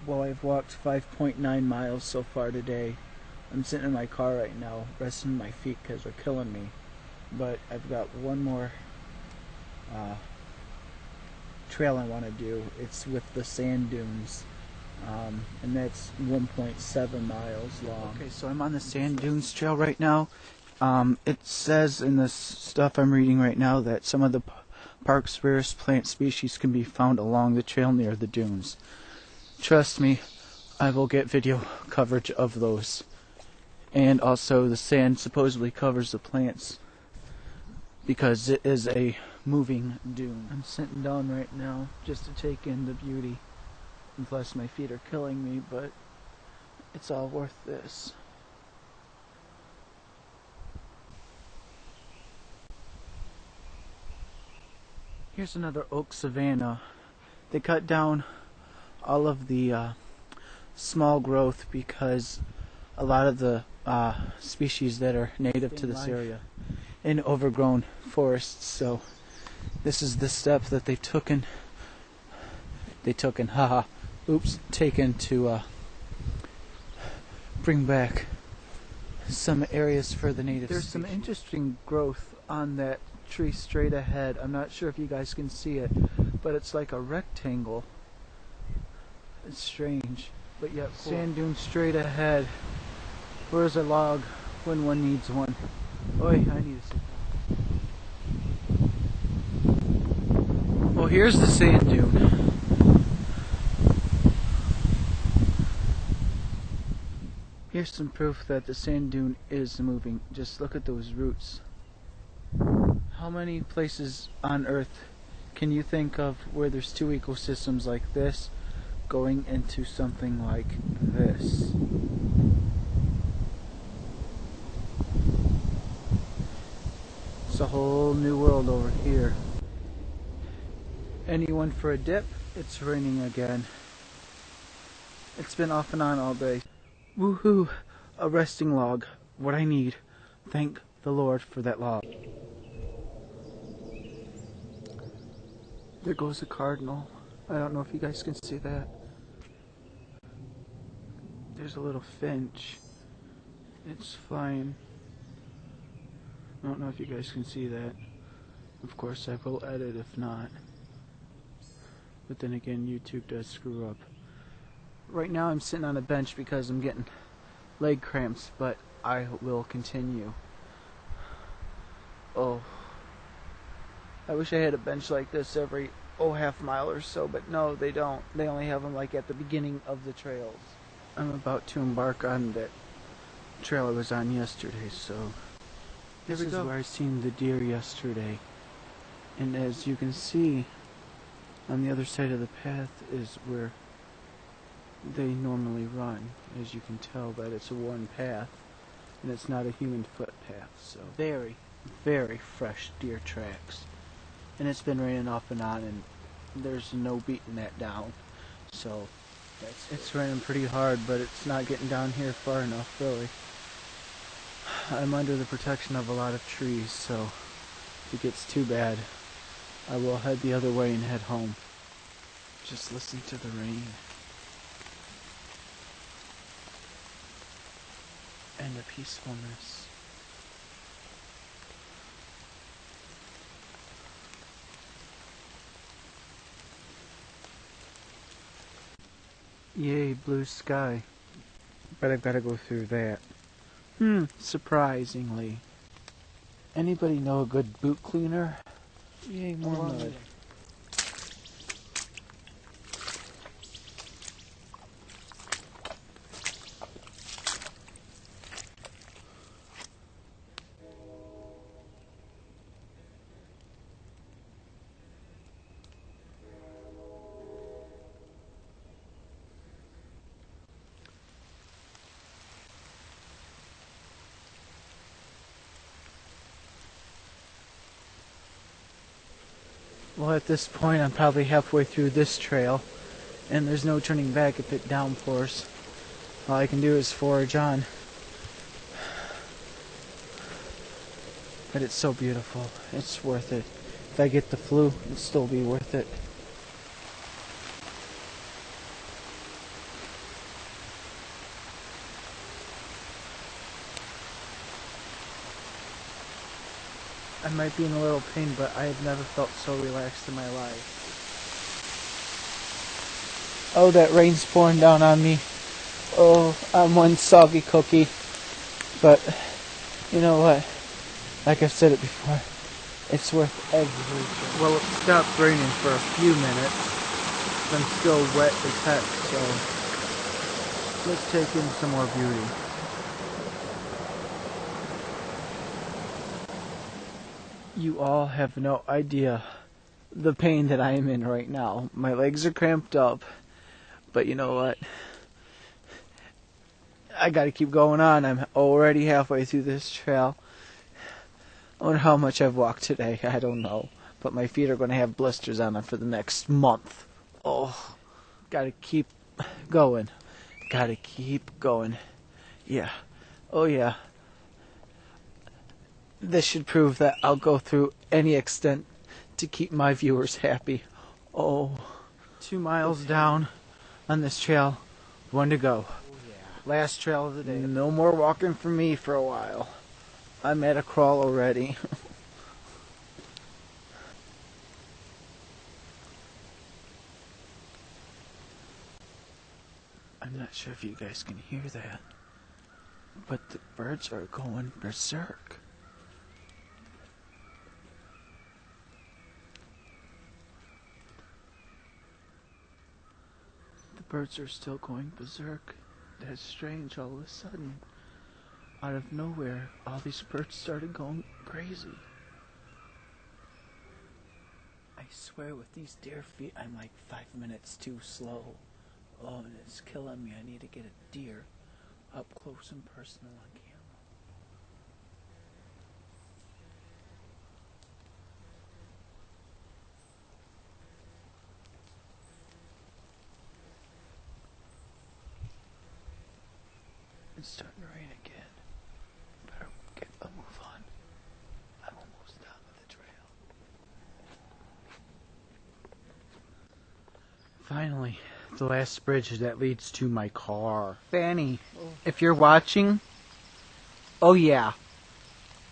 Well, I've walked 5.9 miles so far today. I'm sitting in my car right now, resting my feet because they're killing me. But I've got one more uh, trail I want to do. It's with the Sand Dunes, and that's 1.7 miles long. Okay, so I'm on the Sand Dunes trail right now. It says in this stuff I'm reading right now that some of the park's rarest plant species can be found along the trail near the dunes. Trust me, I will get video coverage of those. And also the sand supposedly covers the plants because it is a moving dune. I'm sitting down right now just to take in the beauty. And plus my feet are killing me, but it's all worth this. Here's another oak savanna. They cut down all of the small growth because a lot of the species that are native to this area in overgrown forests. So this is the step that taken to bring back some areas for the native species. There's some interesting growth on that tree straight ahead. I'm not sure if you guys can see it, but it's like a rectangle. It's strange, but yet cool. Sand dune straight ahead. Where's a log when one needs one? Oi, I need to sit down. Well, here's the sand dune. Here's some proof that the sand dune is moving. Just look at those roots. How many places on Earth can you think of where there's two ecosystems like this going into something like this? It's a whole new world over here. Anyone for a dip? It's raining again. It's been off and on all day. Woohoo! A resting log. What I need. Thank the Lord for that log. There goes a cardinal. I don't know if you guys can see that. There's a little finch. It's flying. I don't know if you guys can see that. Of course I will edit if not. But then again, YouTube does screw up. Right now I'm sitting on a bench because I'm getting leg cramps, but I will continue. Oh. I wish I had a bench like this every half mile or so, but no, they don't. They only have them like at the beginning of the trails. I'm about to embark on that trail I was on yesterday, so this is where I seen the deer yesterday. And as you can see, on the other side of the path is where they normally run. As you can tell that it's a worn path, and it's not a human footpath, so very, very fresh deer tracks. And it's been raining off and on, and there's no beating that down. So it's raining pretty hard, but it's not getting down here far enough, really. I'm under the protection of a lot of trees, so if it gets too bad, I will head the other way and head home. Just listen to the rain. And the peacefulness. Yay, blue sky. But I've got to go through that. Surprisingly. Anybody know a good boot cleaner? Yay, more mud. Well, at this point, I'm probably halfway through this trail, and there's no turning back if it downpours. All I can do is forage on. But it's so beautiful. It's worth it. If I get the flu, it'll still be worth it. I might be in a little pain, but I have never felt so relaxed in my life. Oh, that rain's pouring down on me. Oh, I'm one soggy cookie. But, you know what? Like I've said it before, it's worth every drink. Well, it stopped raining for a few minutes. I'm still wet as heck, so let's take in some more beauty. You all have no idea the pain that I am in right now. My legs are cramped up, but you know what? I gotta keep going on. I'm already halfway through this trail. I wonder how much I've walked today. I don't know. But my feet are going to have blisters on them for the next month. Oh, gotta keep going. Gotta keep going. Yeah. Oh, yeah. This should prove that I'll go through any extent to keep my viewers happy. Oh, 2 miles down on this trail. 1 to go. Last trail of the day. No more walking for me for a while. I'm at a crawl already. I'm not sure if you guys can hear that, but the birds are going berserk. The birds are still going berserk. That's strange. All of a sudden, out of nowhere, all these birds started going crazy. I swear with these deer feet, I'm like 5 minutes too slow. Oh, and it's killing me. I need to get a deer up close and personal on camera. It's starting to rain again. Better get a move on. I'm almost done with the trail. Finally, the last bridge that leads to my car. Fanny, if you're watching, oh yeah,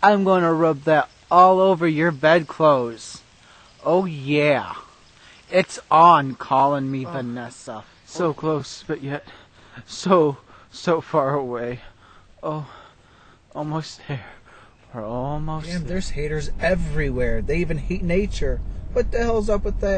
I'm going to rub that all over your bedclothes. Oh yeah, it's on calling me Vanessa. So close, but yet so far away. Oh, almost there. We're almost there. There's haters everywhere. They even hate nature. What the hell's up with that?